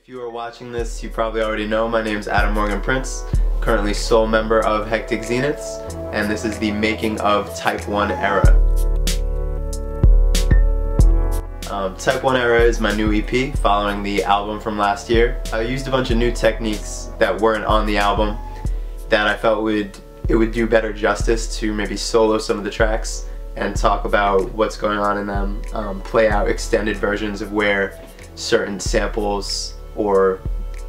you are watching this, you probably already know my name's Adam Morgan Prince, currently sole member of Hectic Zeniths, and this is the making of Type 1 Era. Type 1 Era is my new EP following the album from last year. I used a bunch of new techniques that weren't on the album that I felt it would do better justice to maybe solo some of the tracks and talk about what's going on in them, play out extended versions of where certain samples or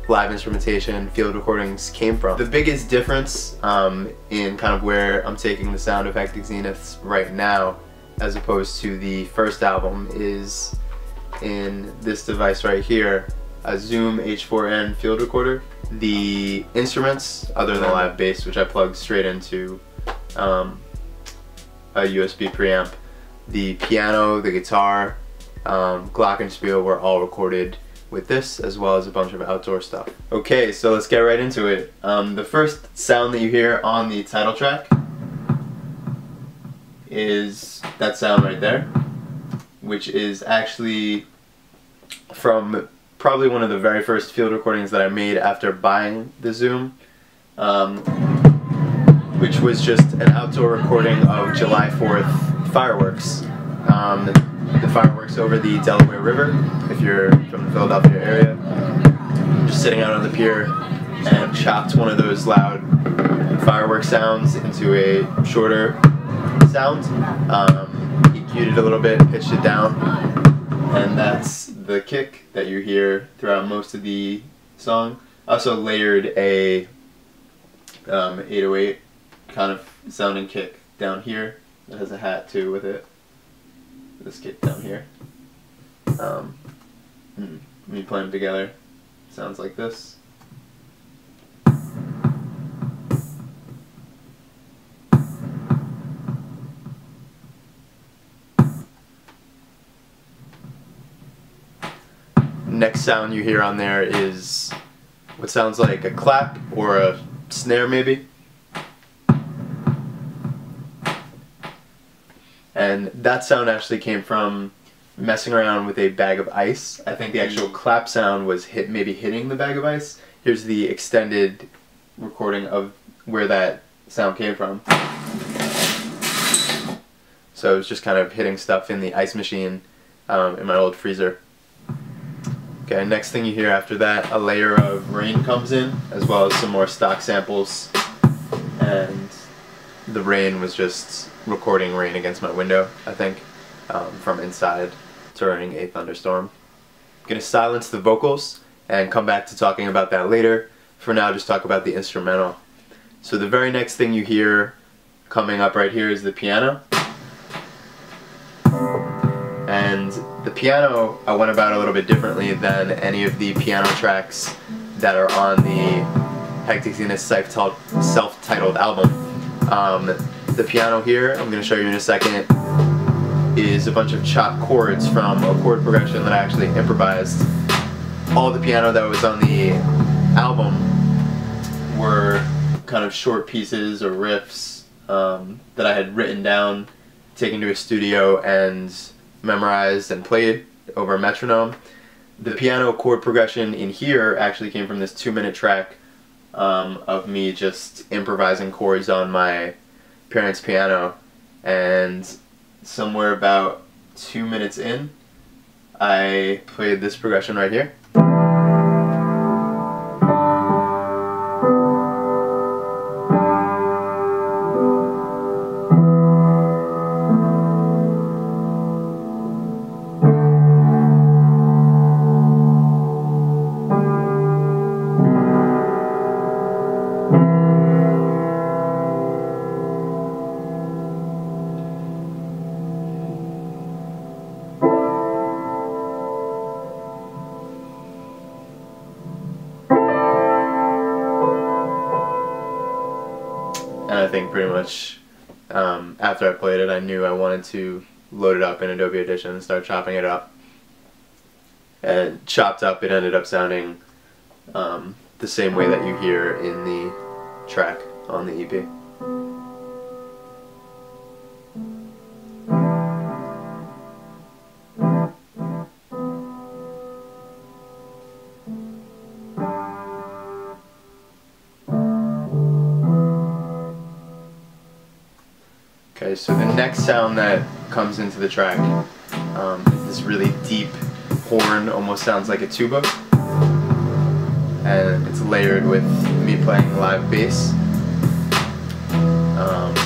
live instrumentation, field recordings came from. The biggest difference in kind of where I'm taking the sound of Hectic Zeniths right now as opposed to the first album is in this device right here, a Zoom H4n field recorder. The instruments, other than the live bass, which I plugged straight into a USB preamp, the piano, the guitar, glockenspiel were all recorded with this, as well as a bunch of outdoor stuff. Okay, so let's get right into it. The first sound that you hear on the title track is that sound right there, which is actually from probably one of the very first field recordings that I made after buying the Zoom, which was just an outdoor recording of July 4th fireworks. The fireworks over the Delaware River, if you're from the Philadelphia area. Just sitting out on the pier and chopped one of those loud firework sounds into a shorter sound. EQ'd it a little bit, pitched it down, and that's the kick that you hear throughout most of the song. I also layered a 808 kind of sounding kick down here that has a hat too with it. This kick down here. When you play them together, sounds like this. Next sound you hear on there is what sounds like a clap or a snare maybe. And that sound actually came from messing around with a bag of ice. I think the actual clap sound was maybe hitting the bag of ice. Here's the extended recording of where that sound came from. So it was just kind of hitting stuff in the ice machine in my old freezer. Okay, next thing you hear after that, a layer of rain comes in, as well as some more stock samples. And the rain was just recording rain against my window, I think, from inside during a thunderstorm. I'm going to silence the vocals and come back to talking about that later. For now, just talk about the instrumental. So the very next thing you hear coming up right here is the piano. And the piano, I went about a little bit differently than any of the piano tracks that are on the Hectic Zeniths self-titled album. The piano here, I'm going to show you in a second, is a bunch of chopped chords from a chord progression that I actually improvised. All the piano that was on the album were kind of short pieces or riffs that I had written down, taken to a studio and memorized and played over a metronome. The piano chord progression in here actually came from this 2-minute track of me just improvising chords on my parents' piano, and somewhere about 2 minutes in I played this progression right here. And I think pretty much after I played it, I knew I wanted to load it up in Adobe Audition and start chopping it up. And chopped up, it ended up sounding the same way that you hear in the track on the EP. Okay, so the next sound that comes into the track is this really deep horn, almost sounds like a tuba, and it's layered with me playing live bass. And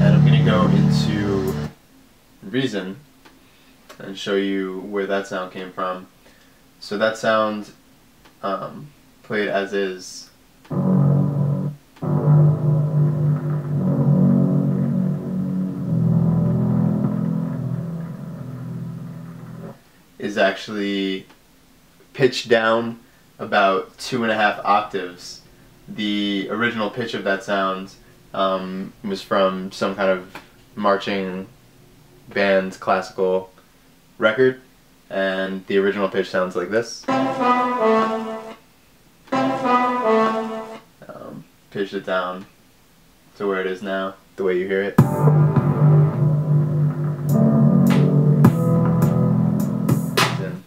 I'm going to go into Reason and show you where that sound came from. So that sound played as is. Is actually pitched down about 2.5 octaves. The original pitch of that sound was from some kind of marching band classical record, and the original pitch sounds like this. Pitched it down to where it is now, the way you hear it.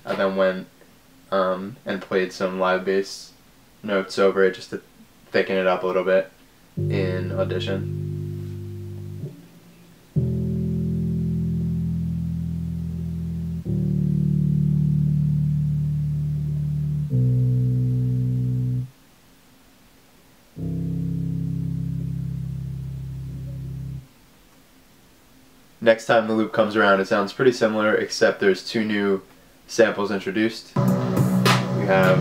I then went and played some live bass notes over it just to thicken it up a little bit in Audition. Next time the loop comes around, it sounds pretty similar, except there's 2 new samples introduced. We have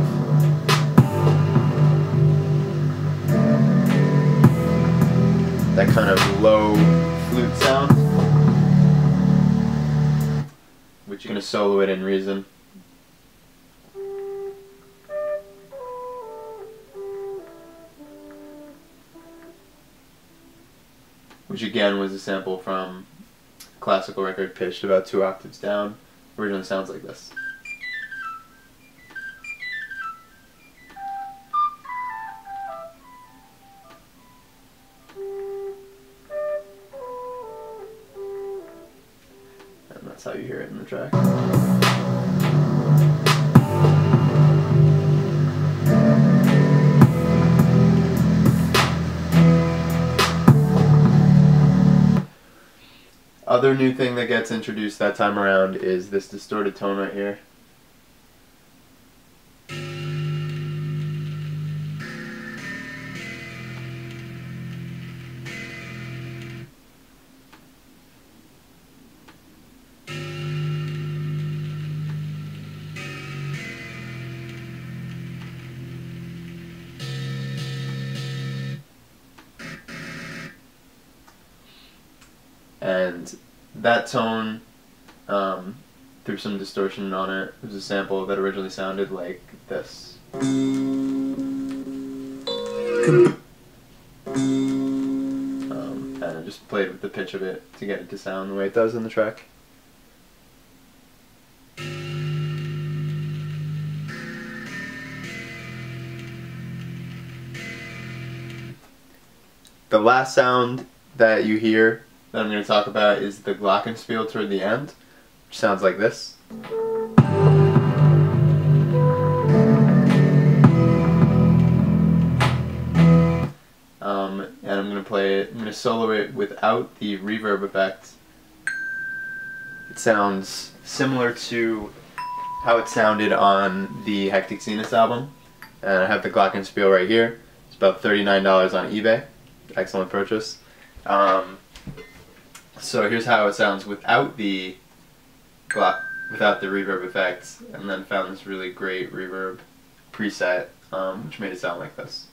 that kind of low flute sound, which you're going to solo it in Reason. Which again was a sample from a classical record pitched about 2 octaves down. Originally sounds like this. And that's how you hear it in the track. Other new thing that gets introduced that time around is this distorted tone right here. And that tone, threw some distortion on it. It was a sample that originally sounded like this. And I just played with the pitch of it to get it to sound the way it does in the track. The last sound that you hear that I'm going to talk about is the glockenspiel toward the end, which sounds like this. And I'm going to play it, I'm going to solo it without the reverb effect. It sounds similar to how it sounded on the Hectic Zeniths album. And I have the glockenspiel right here. It's about $39 on eBay. Excellent purchase. So here's how it sounds without the reverb effect, and then found this really great reverb preset, which made it sound like this.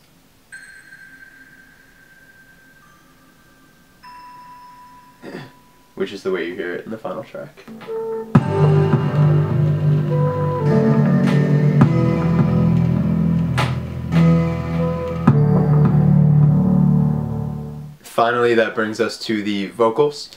Which is the way you hear it in the final track. Finally, that brings us to the vocals.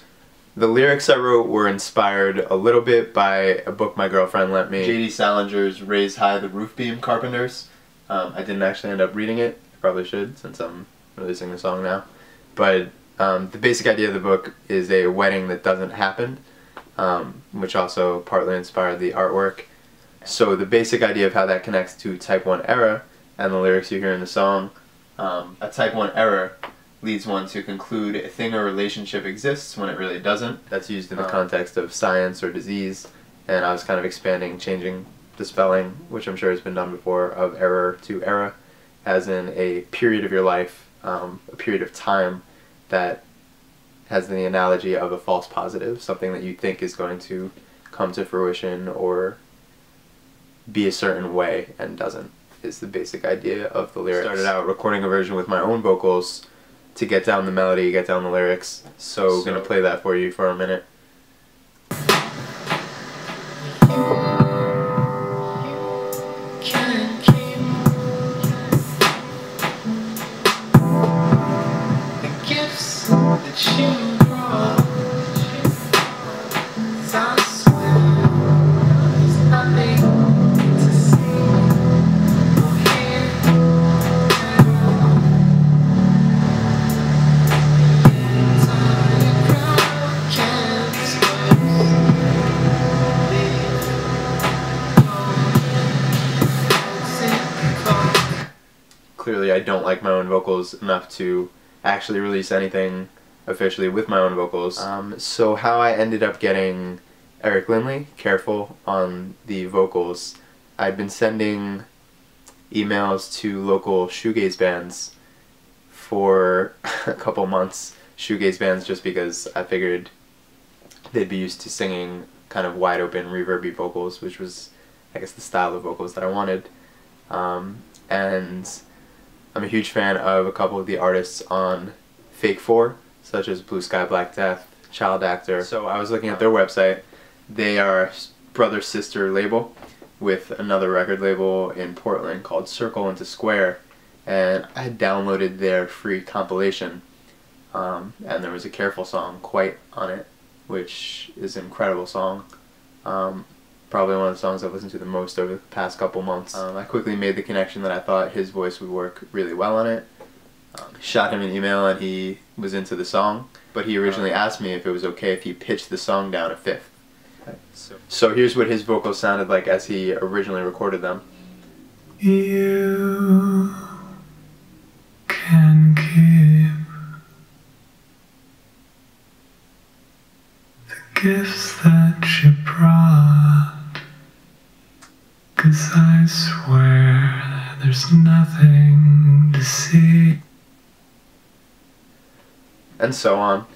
The lyrics I wrote were inspired a little bit by a book my girlfriend lent me, J.D. Salinger's Raise High the Roof Beam Carpenters. I didn't actually end up reading it. I probably should, since I'm releasing the song now. But the basic idea of the book is a wedding that doesn't happen, which also partly inspired the artwork. So the basic idea of how that connects to Type 1 Era and the lyrics you hear in the song, a Type 1 error leads one to conclude a thing or relationship exists when it really doesn't. That's used in the context of science or disease, and I was kind of expanding, changing the spelling, which I'm sure has been done before, of error to era, as in a period of your life, a period of time that has the analogy of a false positive, something that you think is going to come to fruition or be a certain way and doesn't, is the basic idea of the lyrics. Started out recording a version with my own vocals to get down the melody, get down the lyrics, so I'm going to play that for you for a minute. Clearly I don't like my own vocals enough to actually release anything officially with my own vocals. So how I ended up getting Eric Lindley, Careful, on the vocals, I'd been sending emails to local shoegaze bands for a couple months. Shoegaze bands just because I figured they'd be used to singing kind of wide open reverby vocals, which was, I guess, the style of vocals that I wanted. And I'm a huge fan of a couple of the artists on Fake 4, such as Blue Sky Black Death, Child Actor. So I was looking at their website. They are brother-sister label with another record label in Portland called Circle into Square, and I downloaded their free compilation, and there was a Careful song, Quite, on it, which is an incredible song. Probably one of the songs I've listened to the most over the past couple months. I quickly made the connection that I thought his voice would work really well on it. Shot him an email and he was into the song, but he originally asked me if it was okay if he pitched the song down a fifth. So here's what his vocals sounded like as he originally recorded them. You can keep the gifts that you brought, 'cause I swear there's nothing to see. And so on.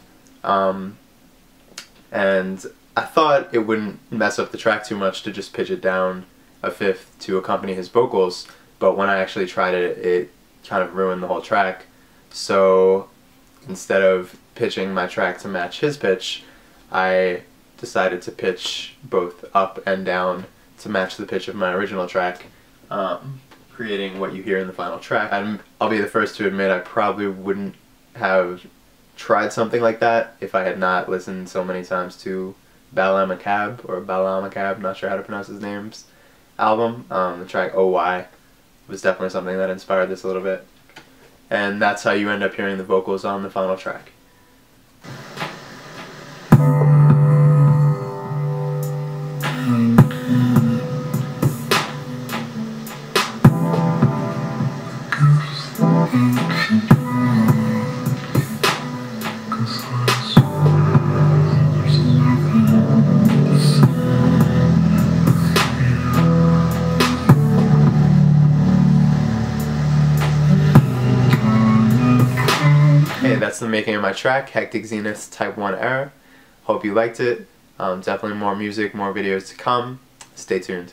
And I thought it wouldn't mess up the track too much to just pitch it down a fifth to accompany his vocals, but when I actually tried it, it kind of ruined the whole track. So instead of pitching my track to match his pitch, I decided to pitch both up and down to match the pitch of my original track, creating what you hear in the final track. And I'll be the first to admit I probably wouldn't have tried something like that if I had not listened so many times to Bala Macab, or Bala Macab, not sure how to pronounce his name's album. The track Oh Why was definitely something that inspired this a little bit. And that's how you end up hearing the vocals on the final track. Hey, that's the making of my track, Hectic Zeniths Type 1 Error. Hope you liked it. Definitely more music, more videos to come. Stay tuned.